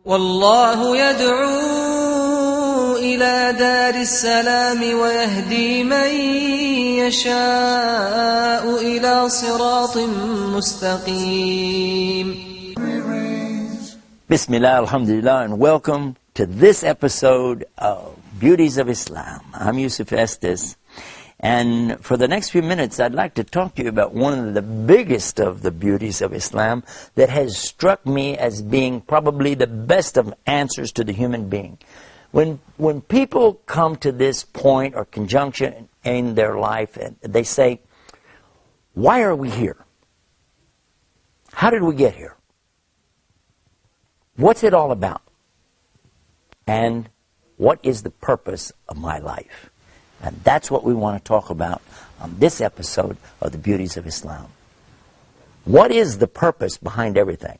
والله يدعو إلى دار السلام ويهدي من يشاء إلى صراط مستقيم. Bismillah, alhamdulillah, and welcome to this episode of Beauties of Islam. I'm Yusuf Estes, and for the next few minutes I'd like to talk to you about one of the biggest of the beauties of Islam that has struck me as being probably the best of answers to the human being. When people come to this point or conjunction in their life, and they say, why are we here? How did we get here? What's it all about? And what is the purpose of my life? And that's what we want to talk about on this episode of the Beauties of Islam. What is the purpose behind everything?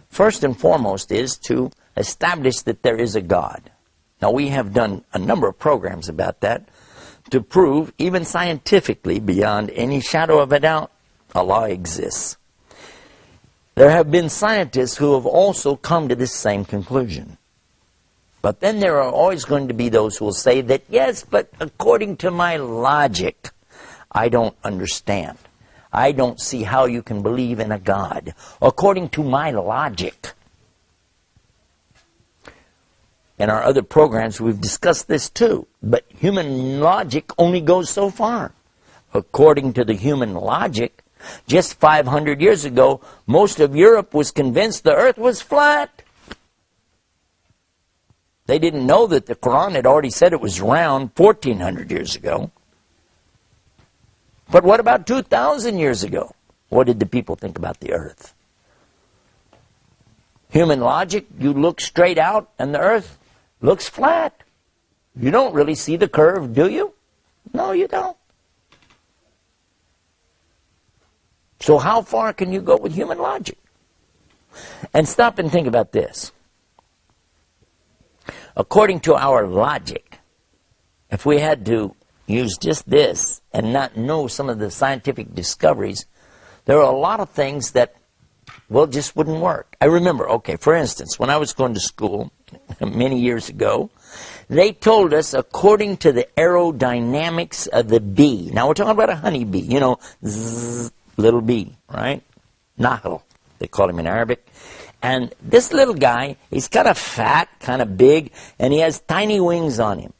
First and foremost is to establish that there is a God. Now, we have done a number of programs about that to prove, even scientifically, beyond any shadow of a doubt, Allah exists. There have been scientists who have also come to this same conclusion. But then there are always going to be those who will say that, yes, but according to my logic, I don't understand. I don't see how you can believe in a God. According to my logic. In our other programs, we've discussed this too. But human logic only goes so far. According to the human logic, just 500 years ago, most of Europe was convinced the earth was flat. They didn't know that the Quran had already said it was round 1,400 years ago. But what about 2,000 years ago? What did the people think about the earth? Human logic, you look straight out and the earth looks flat. You don't really see the curve, do you? No, you don't. So how far can you go with human logic? And stop and think about this. According to our logic, if we had to use just this and not know some of the scientific discoveries, there are a lot of things that, well, just wouldn't work. I remember, okay, for instance, when I was going to school many years ago, they told us according to the aerodynamics of the bee. Now we're talking about a honeybee, you know, zzz, little bee, right? Nahl, they call him in Arabic. And this little guy, he's kind of fat, kind of big, and he has tiny wings on him.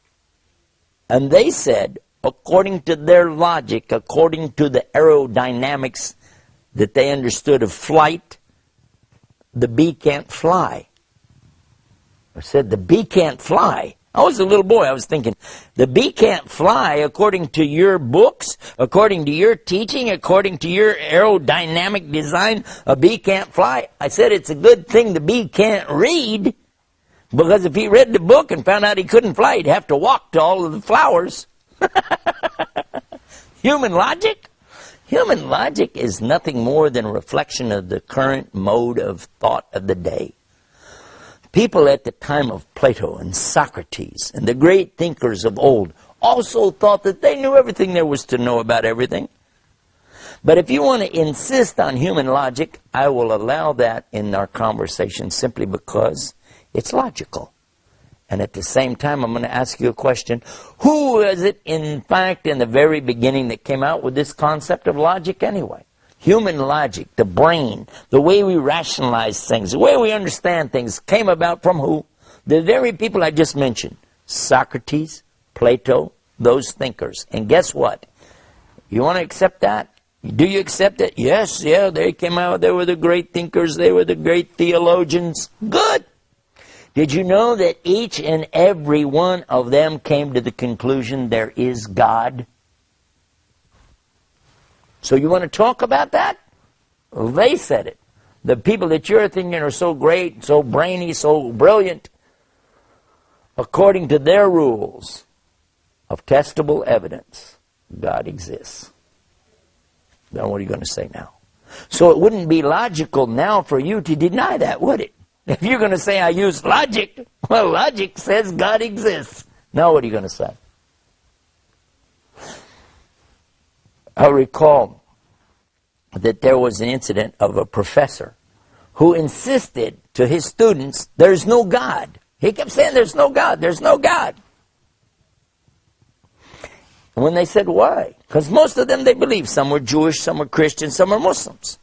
And they said, according to their logic, according to the aerodynamics that they understood of flight, the bee can't fly. I said, the bee can't fly. I was a little boy, I was thinking, the bee can't fly according to your books, according to your teaching, according to your aerodynamic design, a bee can't fly. I said, it's a good thing the bee can't read, because if he read the book and found out he couldn't fly, he'd have to walk to all of the flowers. Human logic? Human logic is nothing more than a reflection of the current mode of thought of the day. People at the time of Plato and Socrates and the great thinkers of old also thought that they knew everything there was to know about everything. But if you want to insist on human logic, I will allow that in our conversation simply because it's logical. And at the same time, I'm going to ask you a question. Who was it, in fact, in the very beginning that came out with this concept of logic anyway? Human logic, the brain, the way we rationalize things, the way we understand things came about from who? The very people I just mentioned. Socrates, Plato, those thinkers. And guess what? You want to accept that? Do you accept it? Yes, yeah, they came out, they were the great thinkers, they were the great theologians. Good! Did you know that each and every one of them came to the conclusion there is God? So you want to talk about that? Well, they said it. The people that you're thinking are so great, so brainy, so brilliant. According to their rules of testable evidence, God exists. Now what are you going to say now? So it wouldn't be logical now for you to deny that, would it? If you're going to say I use logic, well, logic says God exists. Now what are you going to say? I recall that there was an incident of a professor who insisted to his students, there's no God. He kept saying, there's no God, there's no God. And when they said, why? Because most of them, they believed. Some were Jewish, some were Christian, some were Muslims.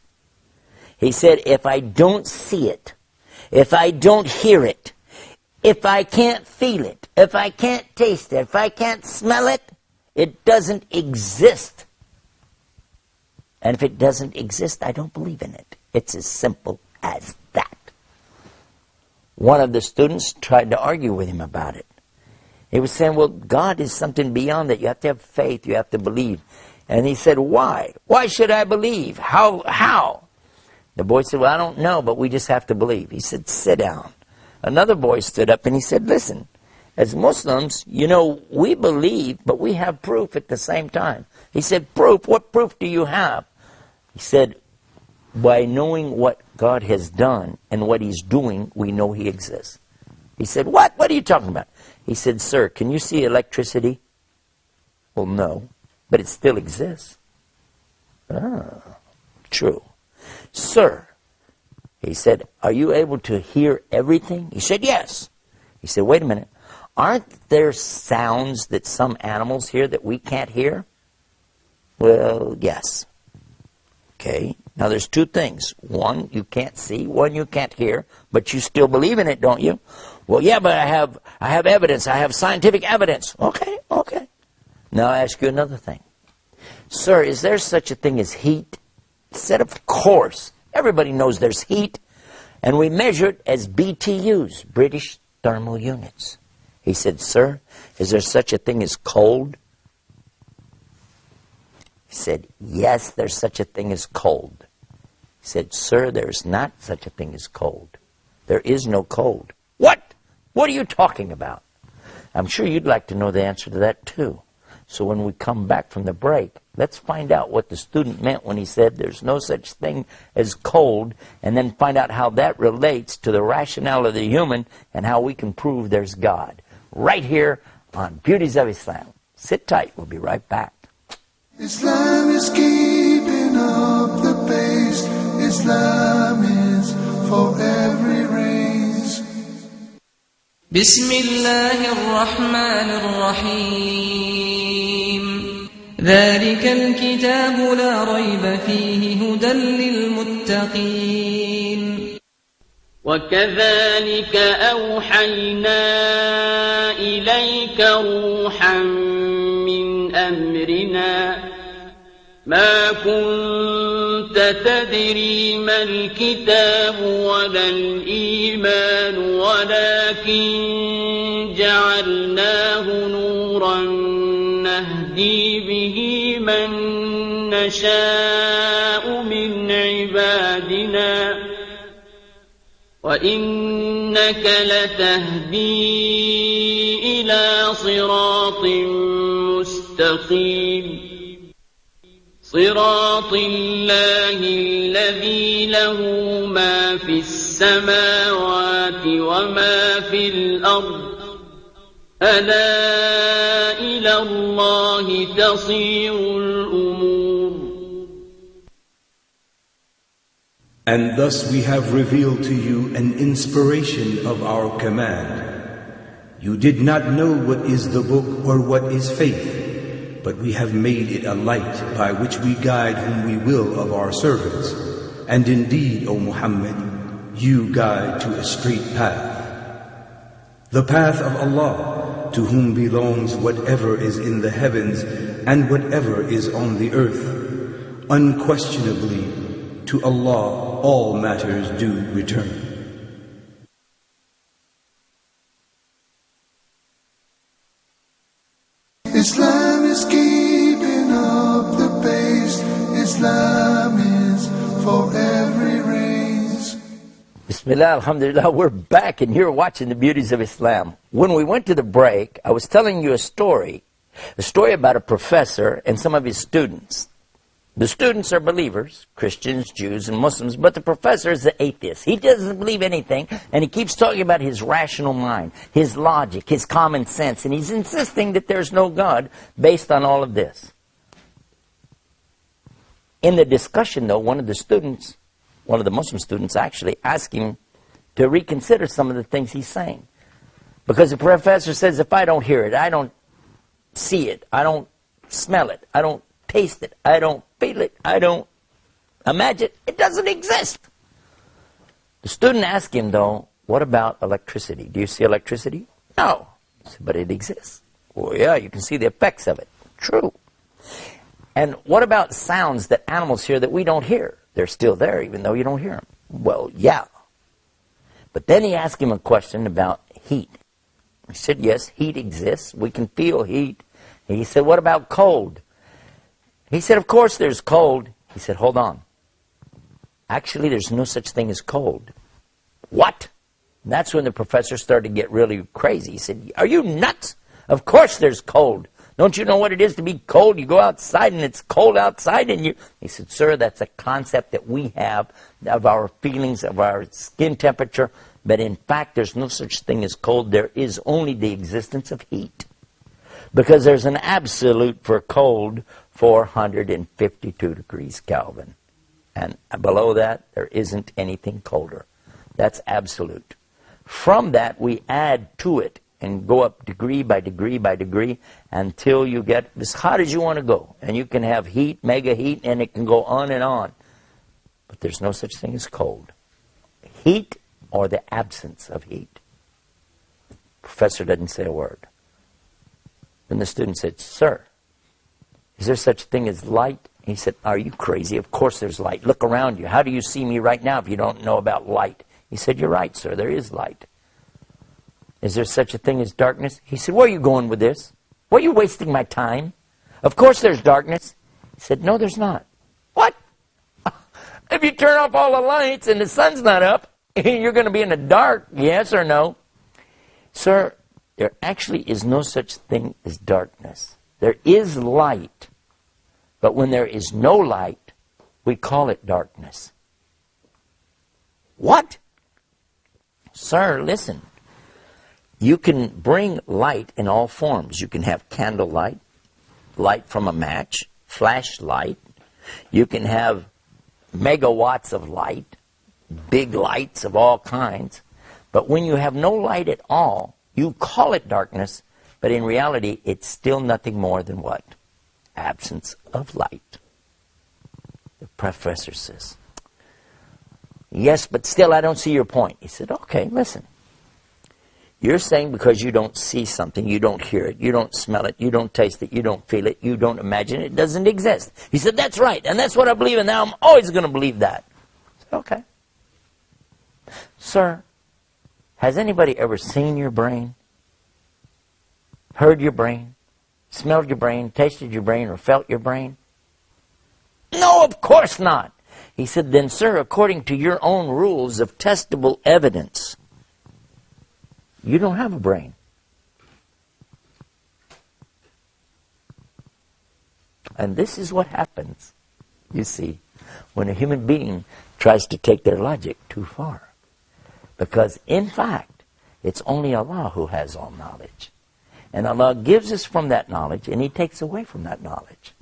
He said, if I don't see it, if I don't hear it, if I can't feel it, if I can't taste it, if I can't smell it, it doesn't exist. And if it doesn't exist, I don't believe in it. It's as simple as that. One of the students tried to argue with him about it. He was saying, well, God is something beyond that. You have to have faith. You have to believe. And he said, why? Why should I believe? How? The boy said, well, I don't know, but we just have to believe. He said, sit down. Another boy stood up and he said, listen, as Muslims, you know, we believe, but we have proof at the same time. He said, proof? What proof do you have? He said, by knowing what God has done and what he's doing, we know he exists. He said, what? What are you talking about? He said, sir, can you see electricity? Well, no, but it still exists. Ah, true. Sir, he said, are you able to hear everything? He said, yes. He said, wait a minute. Aren't there sounds that some animals hear that we can't hear? Well, yes. Okay, now there's two things. One you can't see, one you can't hear, but you still believe in it, don't you? Well, yeah, but I have evidence. I have scientific evidence. Okay. Now I ask you another thing. Sir, is there such a thing as heat? He said, of course. Everybody knows there's heat. And we measure it as BTUs, British Thermal Units. He said, sir, is there such a thing as cold? He said, yes, there's such a thing as cold. He said, sir, there's not such a thing as cold. There is no cold. What? What are you talking about? I'm sure you'd like to know the answer to that too. So when we come back from the break, let's find out what the student meant when he said there's no such thing as cold, and then find out how that relates to the rationale of the human and how we can prove there's God. Right here on Beauties of Islam. Sit tight. We'll be right back. Islam is keeping up the pace. Islam is for every race. بسم الله الرحمن الرحيم ذلك الكتاب لا ريب فيه هدى للمتقين وكذلك أوحينا إليك روحا من أمرنا ما كنت تدري ما الكتاب ولا الإيمان ولكن جعلناه نورا نهدي به من نشاء من عبادنا وإنك لتهدي إلى صراط مستقيم صراط الله الذي له ما في السماوات وما في الأرض ألا إلى الله تصير الأمور. And thus we have revealed to you an inspiration of our command. You did not know what is the book or what is faith, but we have made it a light by which we guide whom we will of our servants. And indeed, O Muhammad, you guide to a straight path. The path of Allah, to whom belongs whatever is in the heavens and whatever is on the earth. Unquestionably, to Allah all matters do return. Islam is keeping up the pace. Islam is for every race. Bismillah, alhamdulillah, we're back and you're watching the Beauties of Islam. When we went to the break, I was telling you a story about a professor and some of his students. The students are believers, Christians, Jews, and Muslims, but the professor is an atheist. He doesn't believe anything, and he keeps talking about his rational mind, his logic, his common sense, and he's insisting that there's no God based on all of this. In the discussion, though, one of the Muslim students actually asked him to reconsider some of the things he's saying. Because the professor says, if I don't hear it, I don't see it, I don't smell it, I don't taste it, I don't feel it, I don't imagine it, it doesn't exist. The student asked him, though, what about electricity? Do you see electricity? No. He said, but it exists. Well, yeah, you can see the effects of it. True. And what about sounds that animals hear that we don't hear? They're still there, even though you don't hear them. Well, yeah. But then he asked him a question about heat. He said, yes, heat exists. We can feel heat. And he said, what about cold? He said, of course there's cold. He said, hold on. Actually, there's no such thing as cold. What? And that's when the professor started to get really crazy. He said, are you nuts? Of course there's cold. Don't you know what it is to be cold? You go outside and it's cold outside and you... He said, sir, that's a concept that we have of our feelings, of our skin temperature. But in fact, there's no such thing as cold. There is only the existence of heat. Because there's an absolute for cold, 452 degrees Kelvin. And below that, there isn't anything colder. That's absolute. From that, we add to it and go up degree by degree by degree until you get as hot as you want to go. And you can have heat, mega heat, and it can go on and on. But there's no such thing as cold. Heat or the absence of heat. Professor doesn't say a word. Then the student said, sir, is there such a thing as light? He said, are you crazy? Of course there's light. Look around you. How do you see me right now if you don't know about light? He said, you're right, sir. There is light. Is there such a thing as darkness? He said, where are you going with this? Why are you wasting my time? Of course there's darkness. He said, no, there's not. What? If you turn off all the lights and the sun's not up, you're going to be in the dark, yes or no? Sir, there actually is no such thing as darkness. There is light. But when there is no light, we call it darkness. What? Sir, listen. You can bring light in all forms. You can have candlelight, light from a match, flashlight. You can have megawatts of light, big lights of all kinds. But when you have no light at all, you call it darkness, but in reality, it's still nothing more than what? Absence of light. The professor says, yes, but still I don't see your point. He said, okay, listen. You're saying because you don't see something, you don't hear it, you don't smell it, you don't taste it, you don't feel it, you don't imagine it, it doesn't exist. He said, that's right, and that's what I believe, and now I'm always going to believe that. I said, okay. Sir, has anybody ever seen your brain? Heard your brain? Smelled your brain, tasted your brain, or felt your brain? No, of course not. He said, then, sir, according to your own rules of testable evidence, you don't have a brain. And this is what happens, you see, when a human being tries to take their logic too far. Because, in fact, it's only Allah who has all knowledge. And Allah gives us from that knowledge, and He takes away from that knowledge.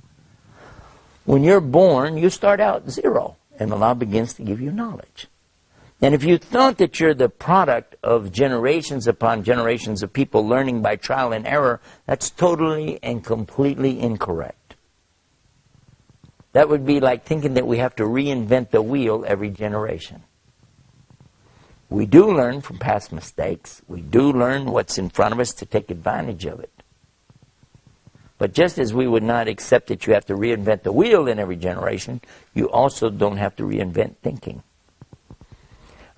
When you're born, you start out zero, and Allah begins to give you knowledge. And if you thought that you're the product of generations upon generations of people learning by trial and error, that's totally and completely incorrect. That would be like thinking that we have to reinvent the wheel every generation. We do learn from past mistakes. We do learn what's in front of us to take advantage of it. But just as we would not accept that you have to reinvent the wheel in every generation, you also don't have to reinvent thinking.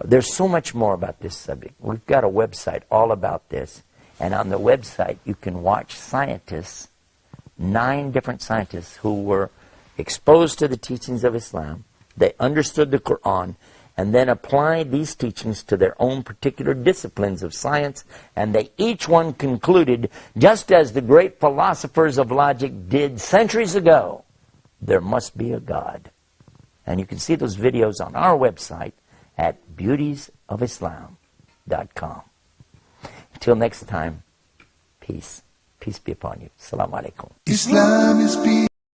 There's so much more about this subject. We've got a website all about this. And on the website, you can watch scientists, 9 different scientists who were exposed to the teachings of Islam. They understood the Quran and then applied these teachings to their own particular disciplines of science, and they each one concluded, just as the great philosophers of logic did centuries ago, there must be a God. And you can see those videos on our website at beautiesofislam.com. Until next time, peace. Peace be upon you. Assalamu alaikum. Islam is peace.